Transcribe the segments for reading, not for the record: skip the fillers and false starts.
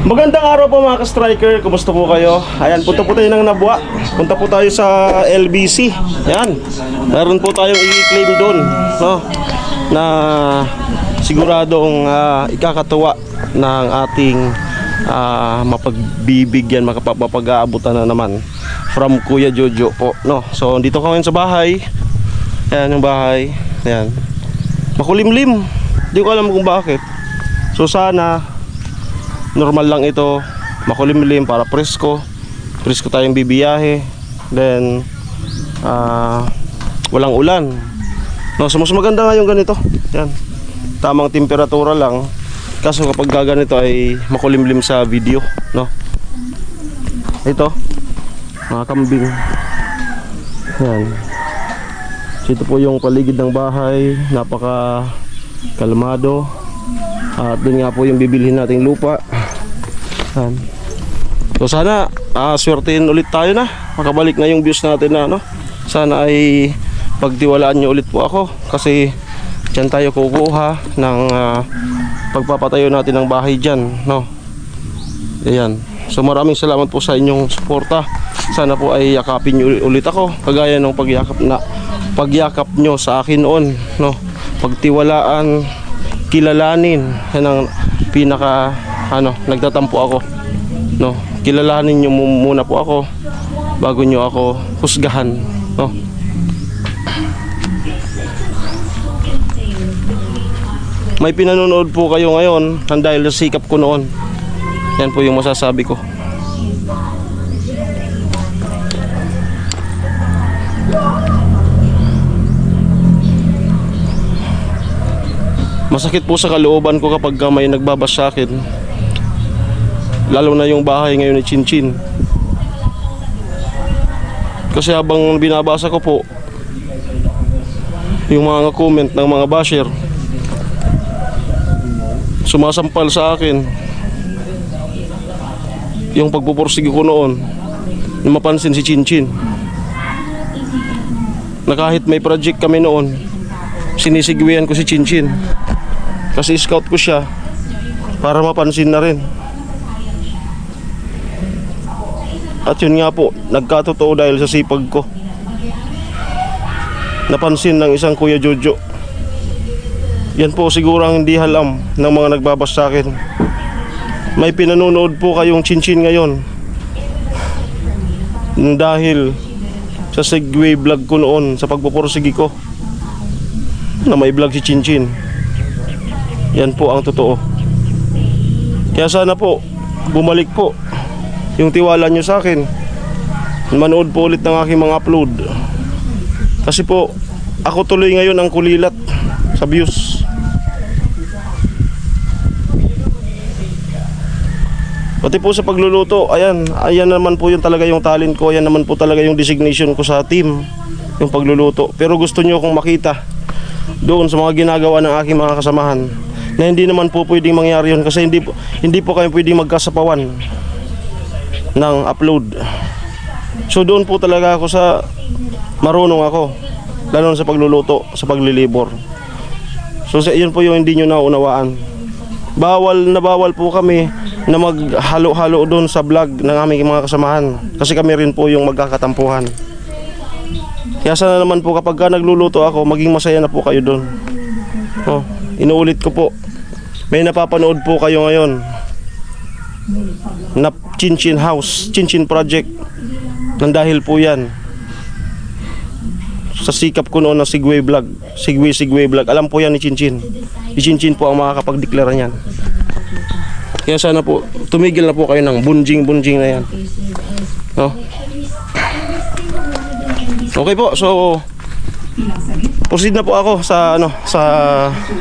Magandang araw po mga ka-striker, kumusta po kayo? Ayan, punta po tayo ng Nabwa. Punta po tayo sa LBC. Ayan, meron po tayong i-claim doon, no? Na siguradong ikakatuwa ng ating mapagbibigyan, mapag-aabutan na naman from Kuya Jojo po, no? So dito ko ngayon sa bahay. Ayan yung bahay. Ayan, makulimlim, di ko alam kung bakit. So sana normal lang ito, makulimlim para presko tayong bibiyahe. Then walang ulan, no? So mas maganda nga yung ganito. Yan, tamang temperatura lang. Kaso kapag ganito ay makulimlim sa video, no? Ito, mga kambing. Yan, ito po yung paligid ng bahay. Napaka kalmado. At din nga po yung bibilhin nating lupa. So sana swertein ulit tayo na makabalik na yung views natin na, no? Sana ay pagtiwalaan nyo ulit po ako, kasi dyan tayo kukuha ng pagpapatayo natin ng bahay dyan, no? Ayan. So maraming salamat po sa inyong suporta. Sana po ay yakapin nyo ulit ako, kagaya ng pagyakap nyo sa akin noon, no? Pagtiwalaan, kilalanin. Yan ang pinaka nagtatampo ako, no? Kilalanin nyo muna po ako bago nyo ako husgahan, no? May pinanonood po kayo ngayon dahil sa sikap ko noon. Yan po yung masasabi ko. Masakit po sa kalooban ko kapag may nagbabas sa akin, lalo na yung bahay ngayon ni Chinchin. Kasi habang binabasa ko po yung mga comment ng mga basher, sumasampal sa akin yung pagpupursige ko noon, na mapansin si Chinchin na kahit may project kami noon, sinisigwihan ko si Chinchin kasi scout ko siya para mapansin na rin. At yun nga po, nagkatotoo dahil sa sipag ko. Napansin ng isang Kuya Jojo. Yan po siguro ang hindi alam ng mga nagbabas sa akin. May pinanonood po kayong Chinchin ngayon dahil sa segway vlog ko noon, sa pagpupursige ko na may vlog si Chinchin. Yan po ang totoo. Kaya sana po bumalik po yung tiwala nyo sa akin, manood po ulit ng aking mga upload. Kasi po ako tuloy ngayon ang kulilat sa views. Pati po sa pagluluto, ayan naman po yung talaga yung talent ko. Ayan naman po talaga yung designation ko sa team, yung pagluluto. Pero gusto nyo akong makita doon sa mga ginagawa ng aking mga kasamahan, na hindi naman po pwedeng mangyari yun, kasi hindi po kayo pwedeng magkasapawan ng upload. So doon po talaga ako sa marunong ako, lalo sa pagluluto, sa paglilibor. So yun po yung hindi nyo naunawaan. Bawal po kami na maghalo-halo doon sa vlog ng aming mga kasamahan, kasi kami rin po yung magkakatampuhan. Kaya sana naman po kapag nagluluto ako, maging masaya na po kayo doon. Inuulit ko po, may napapanood po kayo ngayon na Chinchin House, Chinchin Project, nang dahil po yan sa sikap ko noon na Segway vlog. Alam po yan ni Chinchin. Si Chinchin po ang makakapagdeklara niyan. Kaya sana po tumigil na po kayo ng bunjing na yan, no? Okay po, so proceed na po ako sa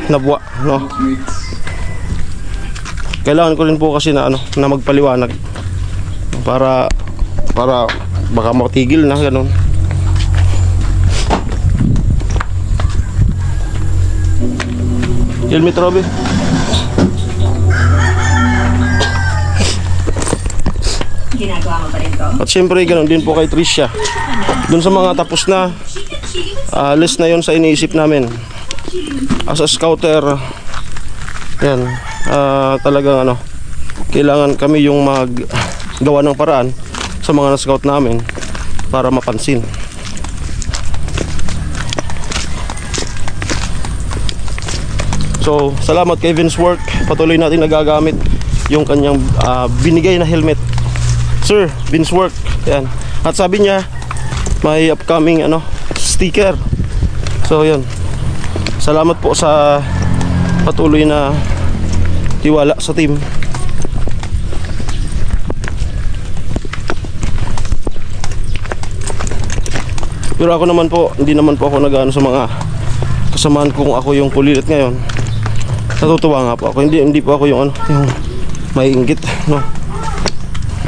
Nabwa, no? Kailangan ko rin po kasi na magpaliwanag para baka matigil na ganun. Helmet, Robby. Ginagawa mo pa rin to? At syempre ganun din po kay Tricia. Doon sa mga tapos na list na yon sa iniisip namin as a scouter, yan, talagang kailangan kami yung maggawa ng paraan sa mga na-scout namin para mapansin. So, salamat kay Vince Work. Patuloy natin nagagamit yung kanyang binigay na helmet. Sir, Vince Work. Yan. At sabi niya, may upcoming sticker. So, yan. Salamat po sa patuloy na tiwala sa team. Pero ako naman po, hindi naman po ako nag-ano sa mga kasamahan kung ako yung pulilit ngayon. Natutuwa nga po ako. Hindi po ako yung yung may inggit, no.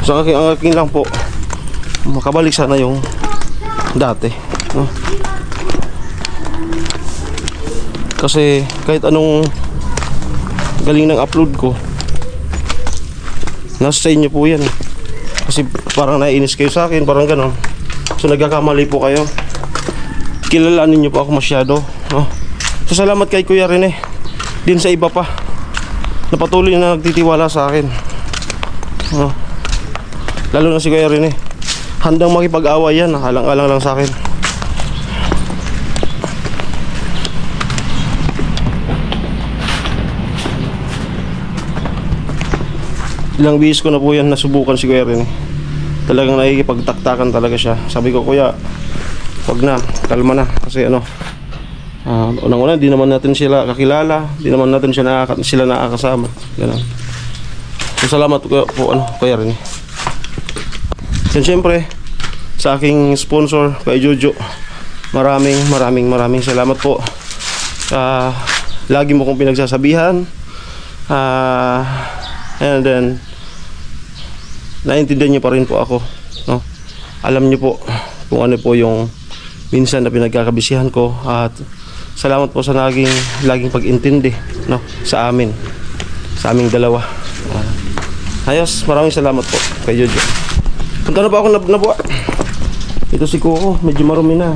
So ang aking lang po makabalik sana yung dati, no. Kasi kahit anong galing ng upload ko, nasa sa inyo po yan. Kasi parang naiinis kayo sa akin, parang gano'n. So nagkakamali po kayo. Kilalanin niyo po ako masyado, no. So salamat kay Kuya Rene din sa iba pa na patuloy na nagtitiwala sa akin, no. Lalo na si Kuya Rene, handang makipag-away yan, halang-alang lang sa akin. Ilang bihis ko na po yan nasubukan si Kuya Rene. Talagang nakikipagtaktakan talaga siya. Sabi ko, Kuya, wag na, kalma na. Kasi unang-una, di naman natin sila kakilala, di naman natin sila nakakasama. Ganun. So, salamat po, Kuya Rene. And syempre, sa aking sponsor, kay Jojo, maraming salamat po. Lagi mo kong pinagsasabihan. And then, naiintindihan niyo pa rin po ako, no? Alam niyo po kung ano po yung minsan na pinagkakabisihan ko. At salamat po sa laging pag-intindi, no, sa aming dalawa. Ayos, maraming salamat po kay Jojo. Punta na po ako nabuha. Ito si Coco, medyo marumi na.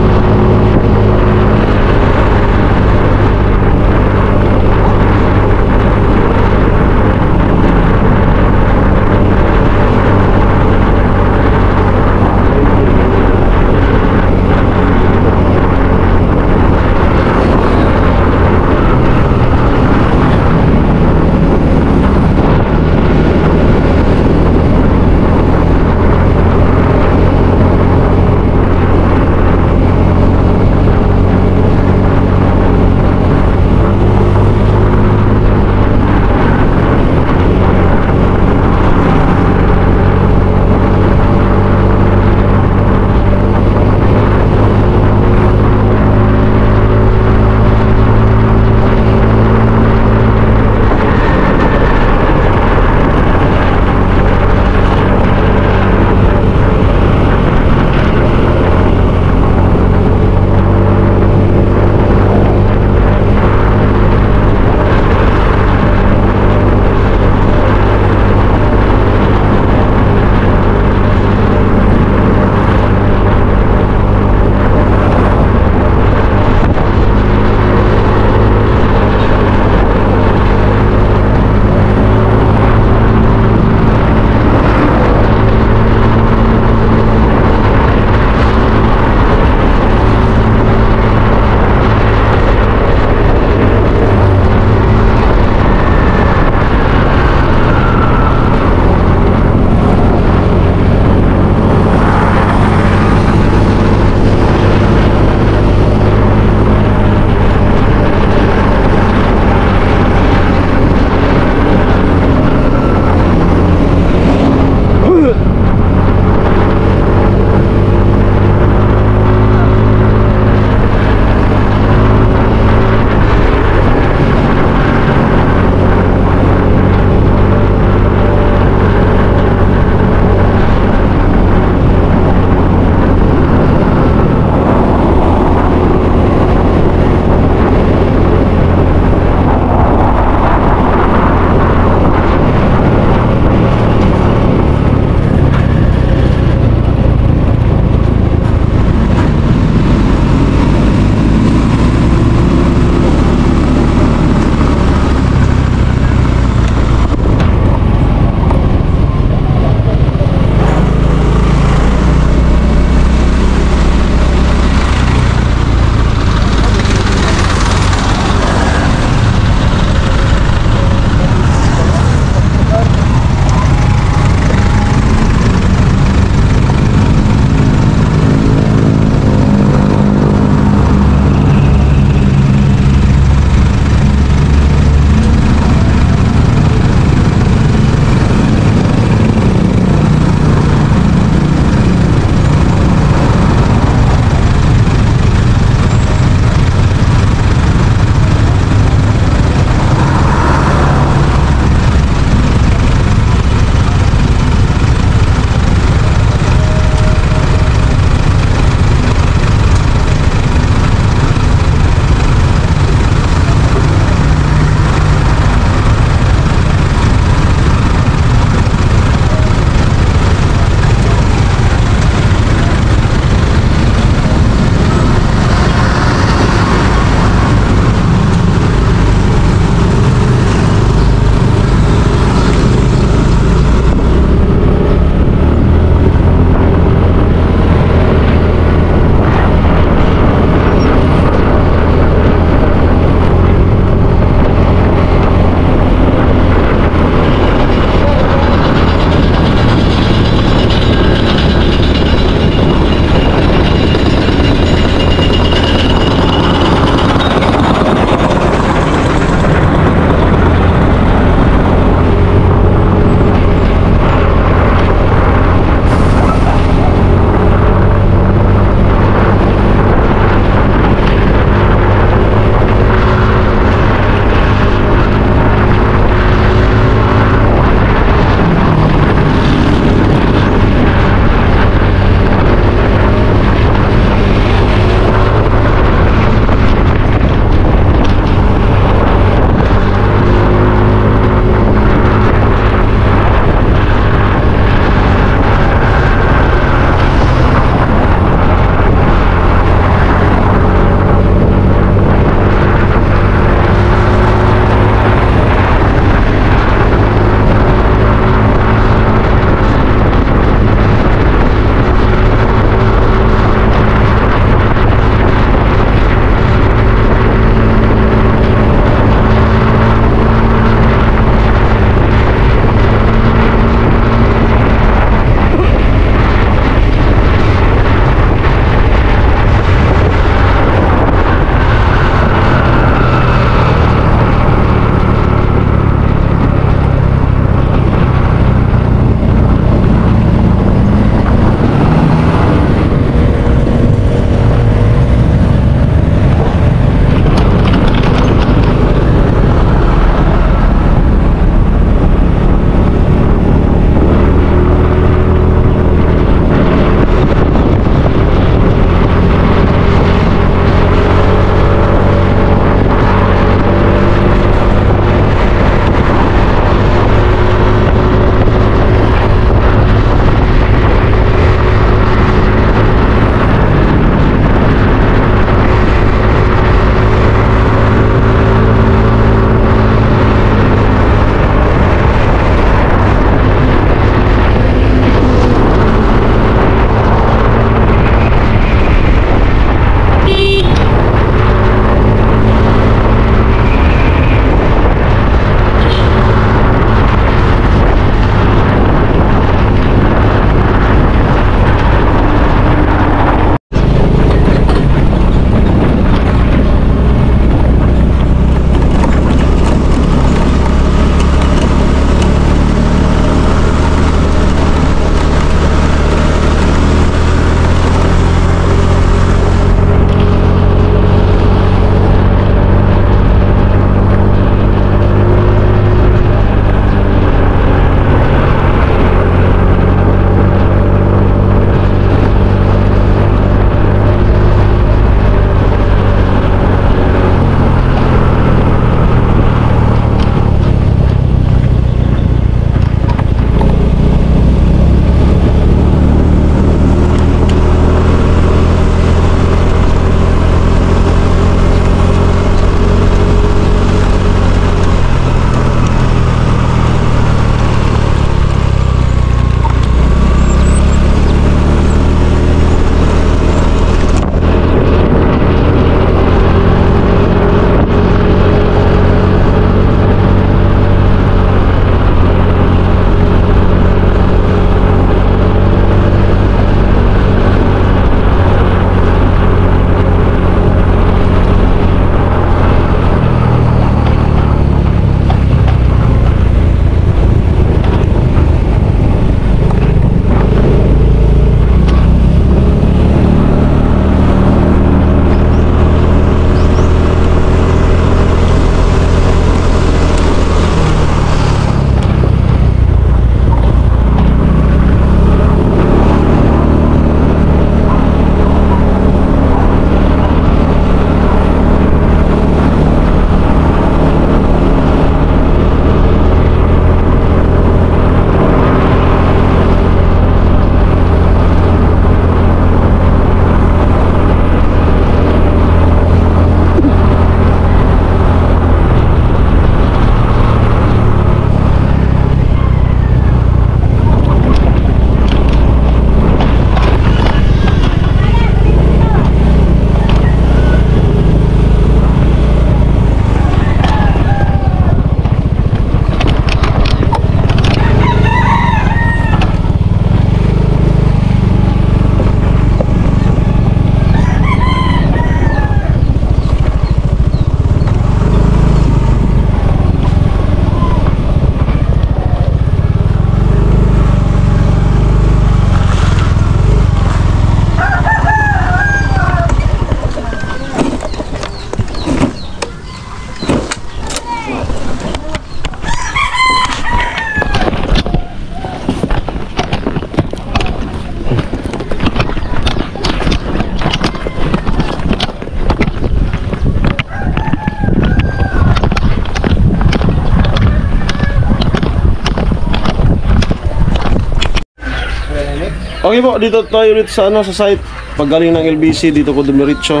Okay po, dito tayo ulit sa ano, sa site. Paggaling ng LBC, dito ko dumiretso.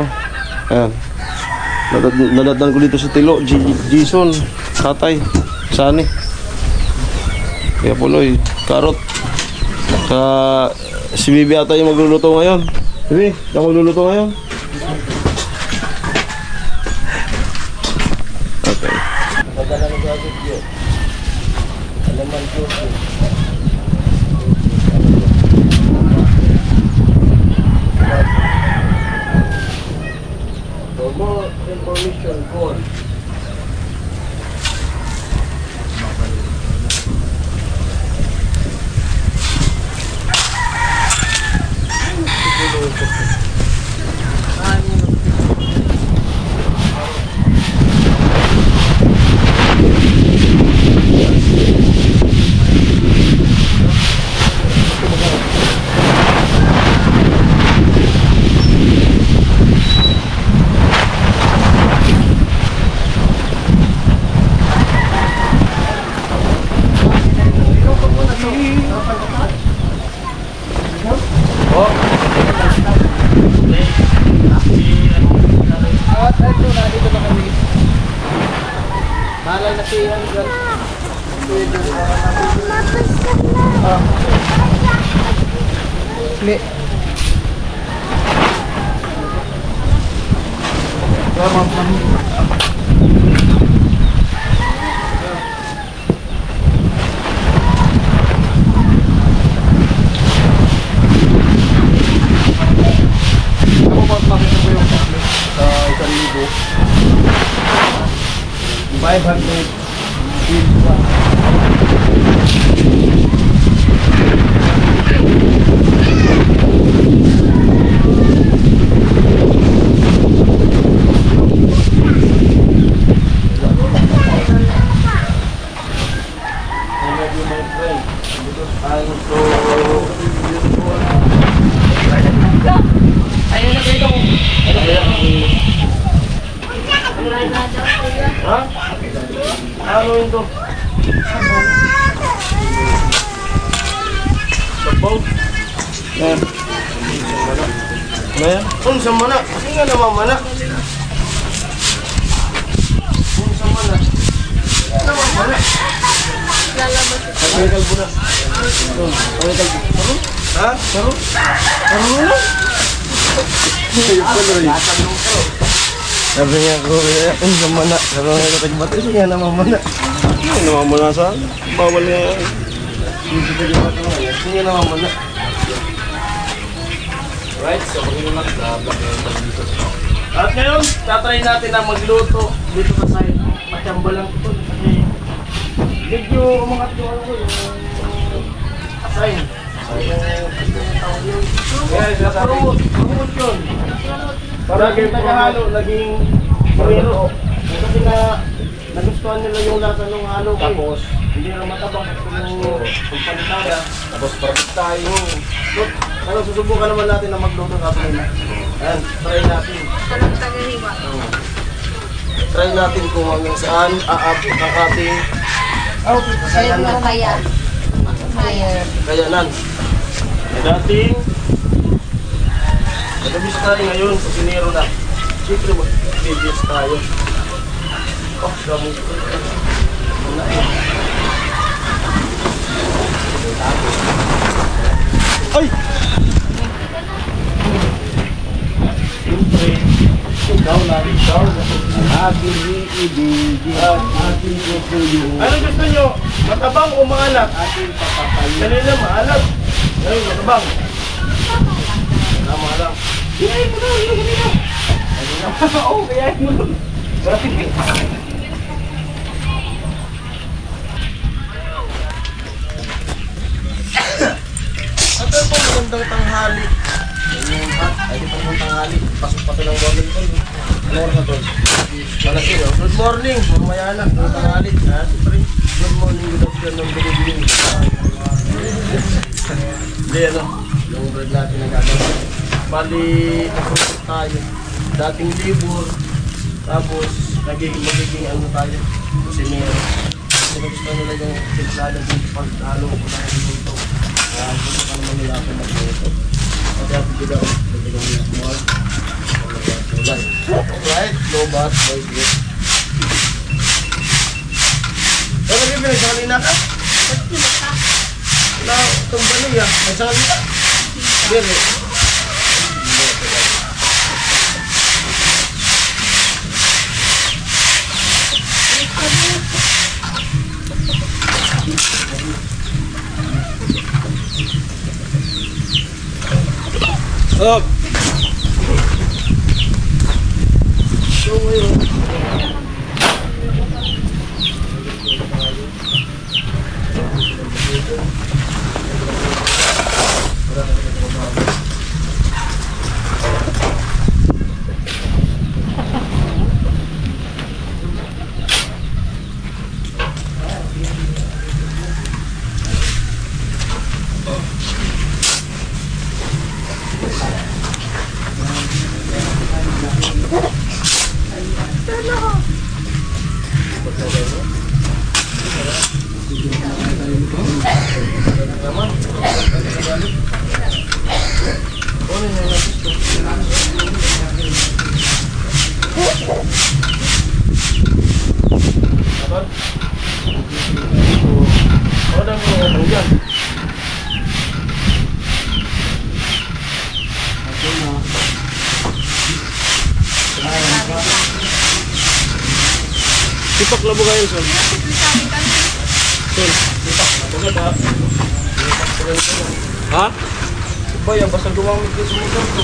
Ayan. Nadatnan ko dito sa Tilo, Jason, Tatay, Sani. Kaya Puloy, Karot. Si Bibi ata yung magluluto ngayon. Bibi, ka magluluto ngayon? Okay. For more information, call. Ano ito? Sabaw? Yan. Yan. Unsa mana? Hindi nga naman mana. Unsa mana? Naman mana. Ang kalbo na. Ang kalbo. Ha? Saro? Saro na? Sabi niya ko, unsa mana? Saro nga tagbati siya naman mana. Hindi naman mana sa bawal nga. Hindi naman mana. Right, so mag-inunak sa dito. At ngayon, tatry natin na magluto dito sa side. Machamba lang ito. Kasi medyo umangat yung ano ko, yung assign. Yes, purumot yun. Para nagahalo, naging primero. Kasi nagustuhan nila yung lasa ng halo ko. Tapos, hindi na matabang yung pagpalitaya. Tapos, perfect tayo. Ano, susubukan naman natin na magluto natin nila. Ayan, try natin. Walang tagahiwa. Try natin kung hanggang saan aabot ang ating kayanan. Dating nagabis tayo ngayon, kusinero na. Siyempre mag-videos tayo. Oh, gamit ko. Ay! Siyempre, ikaw na ikaw. Aking iibigin, aking kukuyo. Ano gusto nyo? Matabang o maalat? Aking papatayin. Kanina maalat. Ngayon, matabang. Tama lang. Iyayin mo na, iyayin mo na. Oo, iyayin mo na. Ito po, magandang tanghali. Ay, di pa naman tanghali. Pasok pa ito ng morning call. Ano oras na ito? Malasin, oh. Good morning. Mamaya na, ng tanghali. Good morning, good afternoon, good evening. Hindi, ano, yung bread natin na gagawin. Bali, naprosok tayo. Dating libur. Tapos, magiging ano tayo. Kusinero. Kasi gusto nila yung silsada dito pag halo ko tayo dito. Alright, lobat, boy, good. Ano yung pinagsakali na ka? Wala, itong baloy ah. Nagsakali ka? Bere. Up. So ngayon, Sipak na ba kayo, Son? Son, sipak na ba? Ha? ba yan? Basta gumamit ka sa motor ko.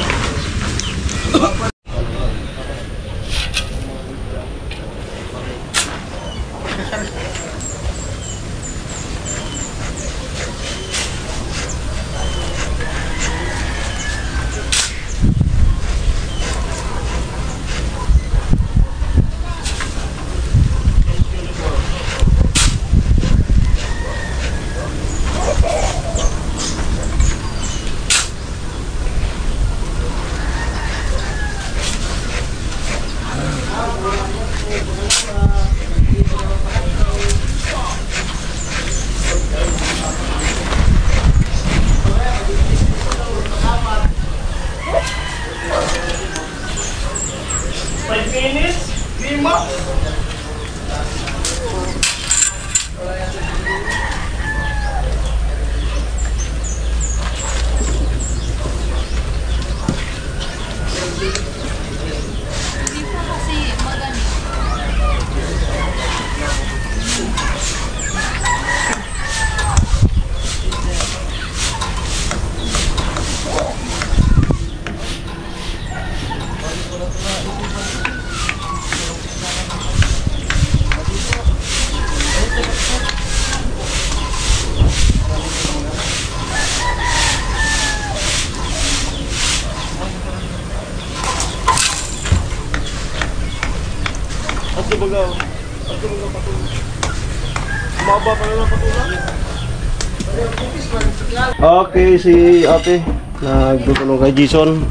Okay, si ate nagtutulong kay Jason.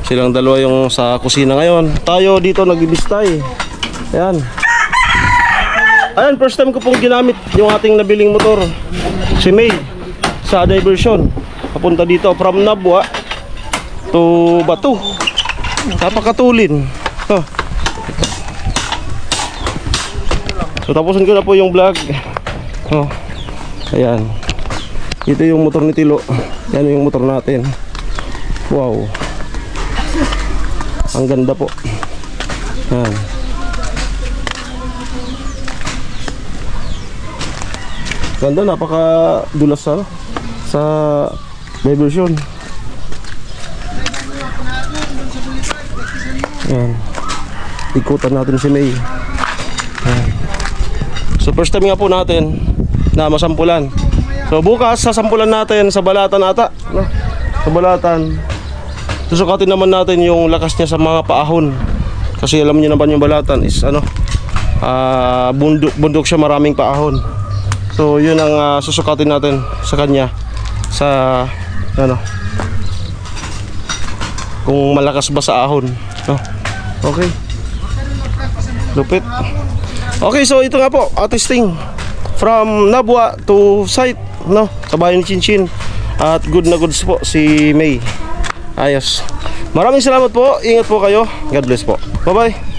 Silang dalawa yung sa kusina ngayon. Tayo dito nag-ibistay. Ayan. Ayan, first time ko pong ginamit yung ating nabiling motor. Si May sa diversion. Papunta dito from Nabwa to Batu. Napakatulin. Oh. So tapusin ko na po yung vlog. Oh. Ayan. Ito yung motor ni Tilo. Yan yung motor natin. Wow. Ang ganda po. Ayan. Ganda, napaka-dulas sa diversion. Ayan. Ikutan natin si May. Ayan. So first time nga po natin na masampulan. So bukas sasampulan natin sa balatan ata, no? Sa balatan. Susukatin naman natin yung lakas niya sa mga paahon. Kasi alam niyo naman yung balatan is ano, bundok siya, maraming paahon. So yun ang susukatin natin sa kanya sa ano, kung malakas ba sa ahon, no? Okay. Lupit. Okay, so ito nga po, testing from Nabwa to site, no, sa bayan ni Chinchin. At good na goods po si May. Ayos. Maraming salamat po. Ingat po kayo. God bless po. Bye bye.